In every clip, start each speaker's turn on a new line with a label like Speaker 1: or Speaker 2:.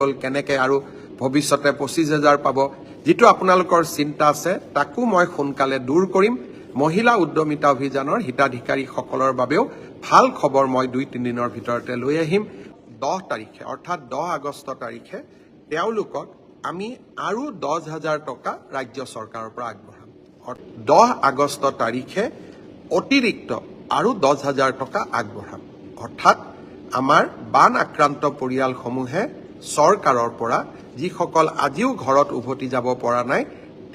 Speaker 1: কেনেকে আৰু ভৱিষ্যতে 25,000 পাব যেটো আপোনালোকৰ চিন্তা আছে তাকো মই সোনকালে দূৰ কৰিম মহিলা উদ্যমিতা অভিযানৰ হিতাধিকাৰীসকলৰ বাবেও ভাল খবৰ মই 2-3 দিনৰ ভিতৰতে লৈ আহিম 10 তাৰিখে অৰ্থাৎ 10 আগষ্ট তাৰিখে তেওঁলোকক আমি আৰু 10,000 টকা ৰাজ্য চৰকাৰৰ পৰা আগবঢ়াম 10 আগষ্ট তাৰিখে অতিৰিক্ত আৰু 10,000 টকা আগবঢ়াম অৰ্থাৎ আমাৰ বান আক্ৰান্ত পৰিয়ালসমূহে চৰকাৰৰ পৰা যিসকল আজিও ঘৰত উভতি যাব পৰা নাই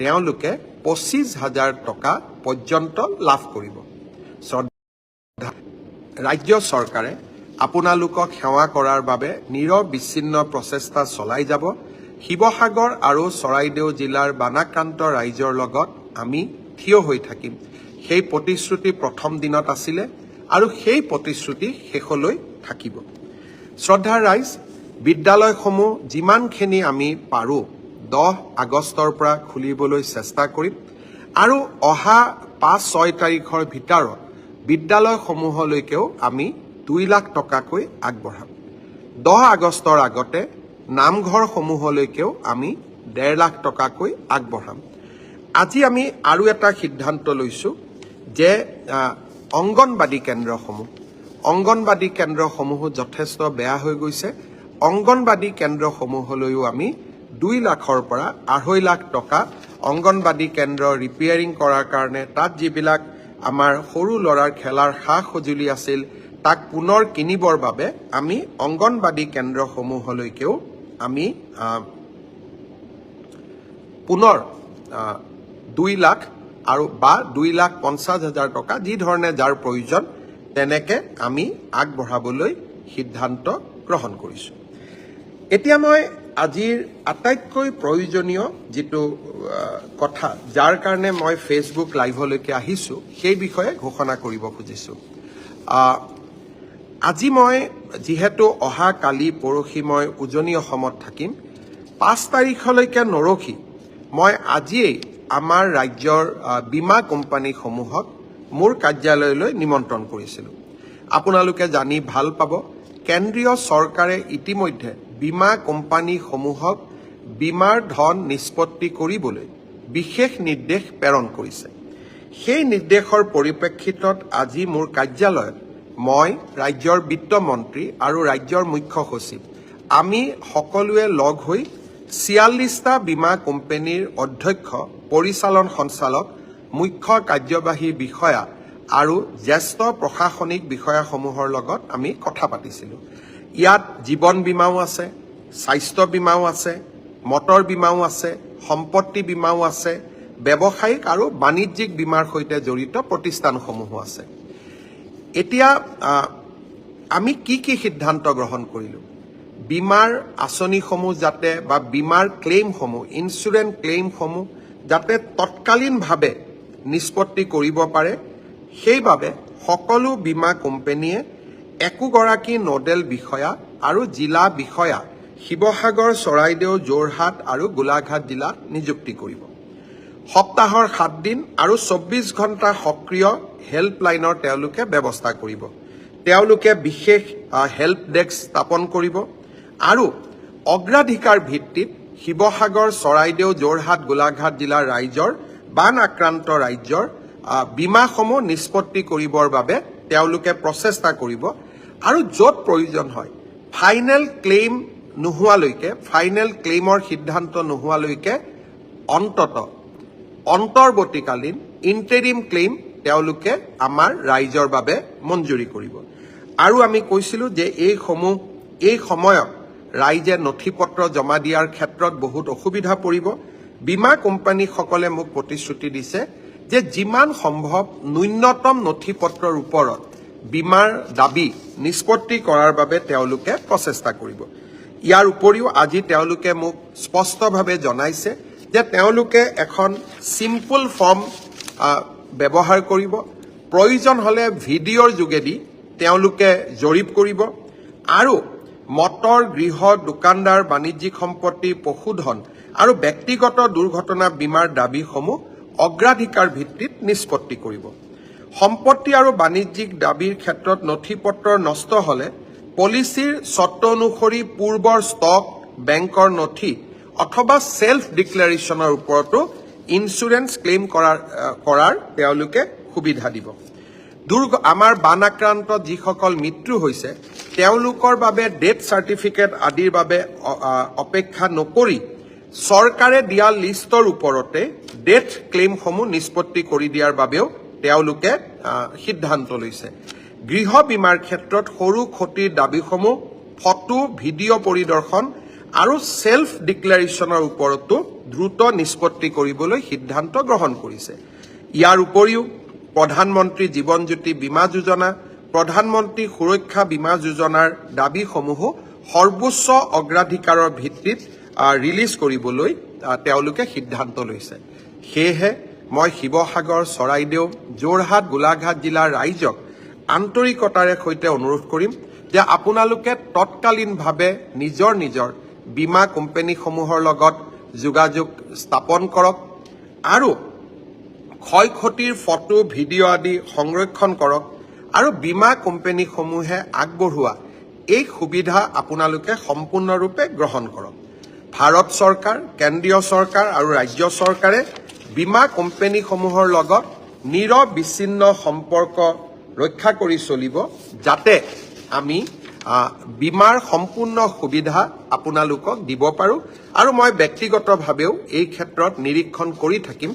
Speaker 1: তেওঁলোকে 25,000 টকা পৰ্যন্ত লাভ কৰিব ৰাজ্য চৰকাৰে আপোনালোকক সেৱা কৰাৰ বাবে নিৰবিচ্ছিন্ন প্ৰচেষ্টা চলাই যাব শিৱসাগৰ আৰু চৰাইদেউ জিলাৰ বানাক্ৰান্ত ৰাইজৰ লগত আমি থিয় হৈ থাকিম সেই প্ৰতিশ্ৰুতি প্ৰথম দিনত আছিল আৰু সেই প্ৰতিশ্ৰুতি শেষলৈ থাকিব শ্ৰদ্ধাৰ ৰাইজ বিদ্যালয়সমূহ যিমানখিনি আমি পাৰো 10 আগষ্টৰ পৰা খুলিবলৈ চেষ্টা কৰিম আৰু অহা 5-6 তাৰিখৰ ভিতৰত বিদ্যালয়সমূহলৈকেও আমি 2 লাখ টকাকৈ আগবঢ়াম 10 আগষ্টৰ আগতে নামঘৰসমূহলৈকেও আমি 1.5 লাখ টকাকৈ আগবঢ়াম আজি আমি আৰু এটা সিদ্ধান্ত লৈছো যে অংগনবাদী কেন্দ্ৰসমূহ যথেষ্ট বেয়া হৈ গৈছে অংগনবাদী কেন্দ্ৰসমূহলৈও আমি 2 লাখৰ পৰা 2.5 লাখ টকা অংগনবাদী কেন্দ্ৰ ৰিপেয়াৰিং কৰাৰ কাৰণে তাত যিবিলাক আমাৰ সৰু লৰাৰ খেলাৰ সা সঁজুলি আছিল তাক পুনৰ কিনিবৰ বাবে আমি অংগনবাদী কেন্দ্ৰসমূহলৈকেও আমি পুনৰ 2 লাখ আৰু বা 2,50,000 টকা যি ধৰণে যাৰ প্ৰয়োজন তেনেকে আমি আগবঢ়াবলৈ সিদ্ধান্ত গ্ৰহণ কৰিছো এতিয়া মই আজিৰ আটাইতকৈ প্ৰয়োজনীয় যেটো কথা যাৰ কাৰণে মই ফেসবুক লাইভলৈকে আহিছো সেই বিষয়ে ঘোষণা কৰিব খুজিছো আজি মই যেহেতু অহা কালি পৰহি মই উজনি অসমত থাকিম 5 তাৰিখলৈকে নৰখি মই আজিয়ে আমাৰ ৰাজ্যৰ বীমা কোম্পানীসমূহক মোৰ কাৰ্যালয়লৈ নিমন্ত্ৰণ কৰিছিলো আপোনালোকে জানি ভাল পাব কেন্দ্ৰীয় চৰকাৰে ইতিমধ্যে বীমা কোম্পানীসমূহক বীমাৰ ধন নিষ্পত্তি কৰিবলৈ বিশেষ নিৰ্দেশ প্ৰেৰণ কৰিছে সেই নিৰ্দেশৰ পৰিপ্ৰেক্ষিতত আজি মোৰ কাৰ্যালয়ত মই ৰাজ্যৰ বিত্ত মন্ত্ৰী আৰু ৰাজ্যৰ মুখ্য সচিব আমি সকলোৱে লগ হৈ 46টা বীমা কোম্পানীৰ অধ্যক্ষ পৰিচালন সঞ্চালক মুখ্য কাৰ্যবাহী বিষয়া আৰু জ্যেষ্ঠ প্ৰশাসনিক বিষয়াসমূহৰ লগত আমি কথা পাতিছিলো ইয়াত জীৱন বীমাও আছে স্বাস্থ্য বীমাও আছে মটৰ বীমাও আছে সম্পত্তি বীমাও আছে ব্যৱসায়িক আৰু বাণিজ্যিক বীমাৰ সৈতে জড়িত প্ৰতিষ্ঠানসমূহো আছে এতিয়া আমি কি সিদ্ধান্ত গ্ৰহণ কৰিলো বীমাৰ আঁচনিসমূহ যাতে বা বীমাৰ ক্লেইমসমূহ ইনস্যুৰেন্স ক্লেইমসমূহ যাতে তৎকালীনভাৱে নিষ্পত্তি কৰিব পাৰে সেইভাবে সকলো বীমা কোম্পানীয়ে একোগৰাকী নোডেল বিষয়া আৰু জিলা বিষয়া শিৱসাগৰ চৰাইদেউ যোৰহাট আৰু গোলাঘাট জিলাত নিযুক্তি কৰিব সপ্তাহৰ 7 দিন আৰু 24 ঘণ্টা সক্ৰিয় হেল্পলাইনৰ তেওঁলোকে ব্যৱস্থা কৰিব তেওঁলোকে বিশেষ হেল্প ডেস্ক স্থাপন কৰিব আৰু অগ্ৰাধিকাৰ ভিত্তিত শিৱসাগৰ চৰাইদেউ যোৰহাট গোলাঘাট জিলাৰ ৰাইজৰ বান আক্ৰান্ত ৰাজ্যৰ বীমাসমূহ নিষ্পত্তি কৰিবৰ বাবে তেওঁলোকে প্ৰচেষ্টা কৰিব আৰু য'ত প্ৰয়োজন হয় ফাইনেল ক্লেইম নোহোৱালৈকে ফাইনেল ক্লেইমৰ সিদ্ধান্ত নোহোৱালৈকে অন্তৰ্বৰ্তীকালীন ইন্টাৰিম ক্লেইম তেওঁলোকে আমাৰ ৰাইজৰ বাবে মঞ্জুৰি কৰিব আৰু আমি কৈছিলো যে এই সময়ত ৰাইজে নথিপত্ৰ জমা দিয়াৰ ক্ষেত্ৰত বহুত অসুবিধা পৰিব বীমা কোম্পানীসকলে মোক প্ৰতিশ্ৰুতি দিছে যে যিমান সম্ভৱ ন্যূনতম নথিপত্ৰৰ ওপৰত বীমাৰ দাবী নিষ্পত্তি কৰাৰ বাবে তেওঁলোকে প্ৰচেষ্টা কৰিব ইয়াৰ উপৰিও আজি তেওঁলোকে মোক স্পষ্টভাৱে জনাইছে যে তেওঁলোকে এখন সিম্পল ফৰ্ম ব্যৱহাৰ কৰিব প্ৰয়োজন হলে ভিডিঅ'ৰ যোগেদি তেওঁলোকে জৰীপ কৰিব আৰু মটৰ গৃহ দোকানদাৰ বাণিজ্যিক সম্পত্তি পশুধন আৰু ব্যক্তিগত দুৰ্ঘটনা বীমাৰ দাবীসমূহ অগ্ৰাধিকাৰ ভিত্তিত নিষ্পত্তি কৰিব সম্পত্তি আৰু বাণিজ্যিক দাবীৰ ক্ষেত্ৰত নথিপত্ৰ নষ্ট হলে পলিচিৰ চৰ্ত অনুসৰি পূৰ্বৰ ষ্টক বেংকৰ নথি অথবা সেলফ ডিক্লাৰেশ্যনৰ ওপৰতো ইন্স্যুৰেন্স ক্লেইম কৰাৰ তেওঁলোকে সুবিধা দিব। আমাৰ বান আক্ৰান্ত যিসকল মৃত্যু হৈছে তেওঁলোকৰ বাবে ডেথ চাৰ্টিফিকেট আদিৰ বাবে অপেক্ষা নকৰি চৰকাৰে দিয়া লিষ্টৰ ওপৰতে ডেথ ক্লেইমসমূহ নিষ্পত্তি কৰি দিয়াৰ বাবেও তেওঁলোকে সিদ্ধান্ত লৈছে। গৃহ বীমাৰ ক্ষেত্ৰত সৰু ক্ষতিৰ দাবীসমূহ ফটো ভিডিঅ' পৰিদৰ্শন আৰু সেলফ ডিক্লাৰেশ্যনৰ ওপৰতো দ্ৰুত নিষ্পত্তি কৰিবলৈ সিদ্ধান্ত গ্ৰহণ কৰিছে। ইয়াৰ উপৰিও প্ৰধানমন্ত্ৰী জীৱন জ্যোতি বীমা যোজনা, প্ৰধানমন্ত্ৰী সুৰক্ষা বীমা যোজনাৰ দাবীসমূহো সৰ্বোচ্চ অগ্ৰাধিকাৰৰ ভিত্তিত ৰিলিজ কৰিবলৈ তেওঁলোকে সিদ্ধান্ত লৈছে। সেয়েহে মই শিৱসাগৰ, চৰাইদেউ, যোৰহাট, গোলাঘাট জিলাৰ ৰাইজক আন্তৰিকতাৰে সৈতে অনুৰোধ কৰিম যে আপোনালোকে তৎকালীনভাৱে নিজৰ নিজৰ বীমা কোম্পানীসমূহৰ লগত যোগাযোগ স্থাপন কৰক আৰু ক্ষয় ক্ষতিৰ ফটো ভিডিঅ' আদি সংৰক্ষণ কৰক আৰু বীমা কোম্পানীসমূহে আগবঢ়োৱা এই সুবিধা আপোনালোকে সম্পূৰ্ণৰূপে গ্ৰহণ কৰক। ভাৰত চৰকাৰ, কেন্দ্ৰীয় চৰকাৰ আৰু ৰাজ্য চৰকাৰে বীমা কোম্পানীসমূহৰ লগত নিৰবিচ্ছিন্ন সম্পৰ্ক ৰক্ষা কৰি চলিব যাতে আমি বীমাৰ সম্পূৰ্ণ সুবিধা আপোনালোকক দিব পাৰোঁ আৰু মই ব্যক্তিগতভাৱেও এই ক্ষেত্ৰত নিৰীক্ষণ কৰি থাকিম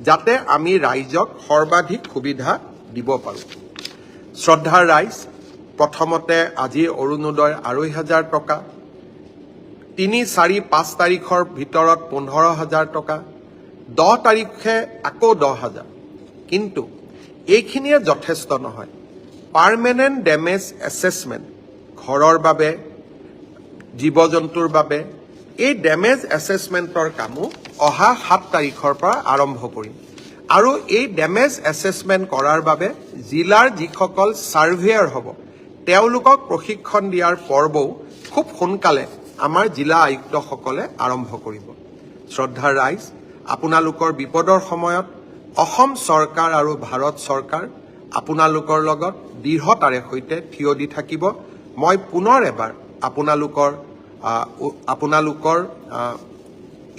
Speaker 1: যাতে আমি ৰাইজক সৰ্বাধিক সুবিধা দিব পাৰোঁ। শ্ৰদ্ধাৰ ৰাইজ, প্ৰথমতে আজি অৰুণোদয় ২৫০০ টকা, ৩, ৪, ৫ তাৰিখৰ ভিতৰত ১৫,০০০ টকা, ১০ তাৰিখে আকৌ ১০,০০০। কিন্তু এইখিনিয়ে যথেষ্ট নহয়। পাৰ্মানেণ্ট ডেমেজ এছেছমেণ্ট, ঘৰৰ বাবে, জীৱ জন্তুৰ বাবে এই ডেমেজ এছেছমেণ্টৰ কামো অহা ৭ তাৰিখৰ পৰা আৰম্ভ কৰিম আৰু এই ডেমেজ এছেছমেণ্ট কৰাৰ বাবে জিলাৰ যিসকল ছাৰ্ভেয়াৰ হ'ব তেওঁলোকক প্ৰশিক্ষণ দিয়াৰ পৰ্বও খুব সোনকালে আমাৰ জিলা আয়ুক্তসকলে আৰম্ভ কৰিব। শ্ৰদ্ধাৰ ৰাইজ, আপোনালোকৰ বিপদৰ সময়ত অসম চৰকাৰ আৰু ভাৰত চৰকাৰ আপোনালোকৰ লগত দৃঢ়তাৰে সৈতে থিয় দি থাকিব। মই পুনৰ এবাৰ আপোনালোকৰ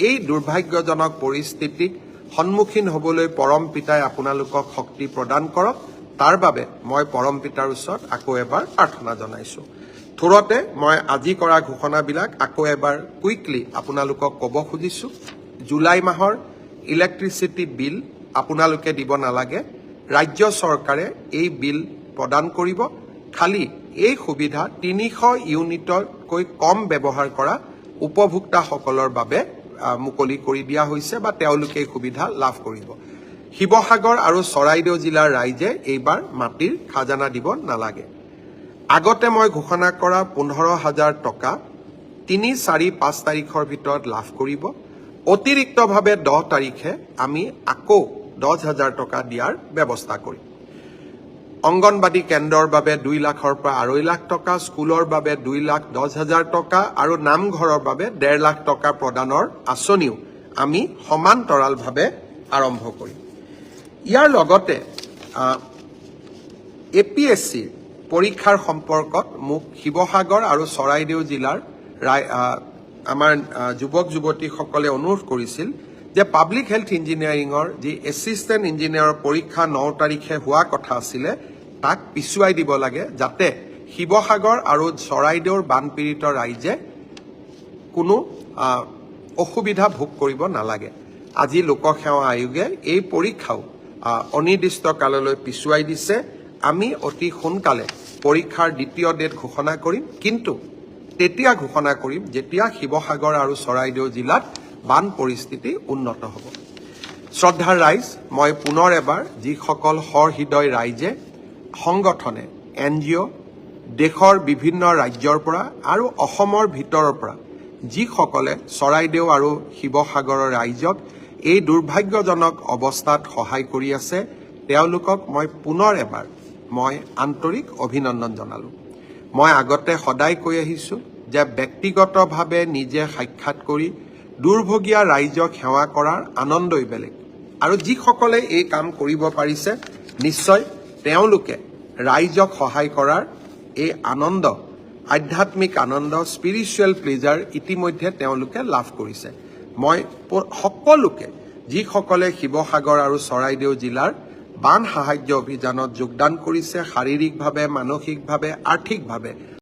Speaker 1: এই দুৰ্ভাগ্যজনক পৰিস্থিতিক সন্মুখীন হ'বলৈ পৰম পিতাই আপোনালোকক শক্তি প্ৰদান কৰক, তাৰ বাবে মই পৰম পিতাৰ ওচৰত আকৌ এবাৰ প্ৰাৰ্থনা জনাইছোঁ। থোৰতে মই আজি কৰা ঘোষণাবিলাক আকৌ এবাৰ কুইকলি আপোনালোকক ক'ব খুজিছোঁ। জুলাই মাহৰ ইলেক্ট্ৰিচিটি বিল আপোনালোকে দিব নালাগে, ৰাজ্য চৰকাৰে এই বিল প্ৰদান কৰিব। খালি এই সুবিধা ৩০০ ইউনিটতকৈ কম ব্যৱহাৰ কৰা উপভোক্তাসকলৰ বাবে মুকলি কৰি দিয়া হৈছে বা তেওঁলোকে এই সুবিধা লাভ কৰিব। শিৱসাগৰ আৰু চৰাইদেউ জিলাৰ ৰাইজে এইবাৰ মাটিৰ খাজানা দিব নালাগে। আগতে মই ঘোষণা কৰা ১৫,০০০ টকা ৩, ৪, ৫ তাৰিখৰ ভিতৰত লাভ কৰিব। অতিৰিক্তভাৱে ১০ তাৰিখে আমি আকৌ ১০,০০০ টকা দিয়াৰ ব্যৱস্থা কৰিম। অংগনবাদী কেন্দ্ৰৰ বাবে ২ লাখৰ পৰা ২.৫ লাখ টকা, স্কুলৰ বাবে 2,10,000 টকা আৰু নামঘৰৰ বাবে 1.5 লাখ টকা প্ৰদানৰ আঁচনিও আমি সমান্তৰালভাৱে আৰম্ভ কৰিম। ইয়াৰ লগতে APSCৰ পৰীক্ষাৰ সম্পৰ্কত মোক শিৱসাগৰ আৰু চৰাইদেউ জিলাৰ আমাৰ যুৱক যুৱতীসকলে অনুৰোধ কৰিছিল যে পাব্লিক হেল্থ ইঞ্জিনিয়াৰিঙৰ যি এছিষ্টেণ্ট ইঞ্জিনিয়াৰৰ পৰীক্ষা ৯ তাৰিখে হোৱা কথা আছিলে তাক পিছুৱাই দিব লাগে যাতে শিৱসাগৰ আৰু চৰাইদেউৰ বানপীড়িত ৰাইজে কোনো অসুবিধা ভোগ কৰিব নালাগে। আজি লোকসেৱা আয়োগে এই পৰীক্ষাও অনিৰ্দিষ্ট কাললৈ পিছুৱাই দিছে। আমি অতি সোনকালে পৰীক্ষাৰ দ্বিতীয় ডেট ঘোষণা কৰিম, কিন্তু তেতিয়া ঘোষণা কৰিম যেতিয়া শিৱসাগৰ আৰু চৰাইদেউ জিলাত বান পৰিস্থিতি উন্নত হ'ব। শ্ৰদ্ধাৰ ৰাইজ, মই পুনৰ এবাৰ যিসকল সহৃদয় ৰাইজে, সংগঠনে, NGO, দেশৰ বিভিন্ন ৰাজ্যৰ পৰা আৰু অসমৰ ভিতৰৰ পৰা যিসকলে চৰাইদেউ আৰু শিৱসাগৰৰ ৰাইজক এই দুৰ্ভাগ্যজনক অৱস্থাত সহায় কৰি আছে তেওঁলোকক মই পুনৰ এবাৰ আন্তৰিক অভিনন্দন জনালোঁ। মই আগতে সদায় কৈ আহিছোঁ যে ব্যক্তিগতভাৱে নিজে সাক্ষাৎ কৰি দুৰ্ভগীয়া ৰাইজক সেৱা কৰাৰ আনন্দই বেলেগ আৰু যিসকলে এই কাম কৰিব পাৰিছে নিশ্চয় তেওঁলোকে ৰাইজক সহায় কৰাৰ এই আনন্দ আধ্যাত্মিক আনন্দ স্পিৰিচুৱেল প্লেজাৰ ইতিমধ্যে তেওঁলোকে লাভ কৰিছে। মই সকলোকে যিসকলে শিৱসাগৰ আৰু চৰাইদেউ জিলাৰ বান সাহায্য অভিযানত যোগদান কৰিছে, শাৰীৰিকভাৱে, মানসিকভাৱে, আৰ্থিকভাৱে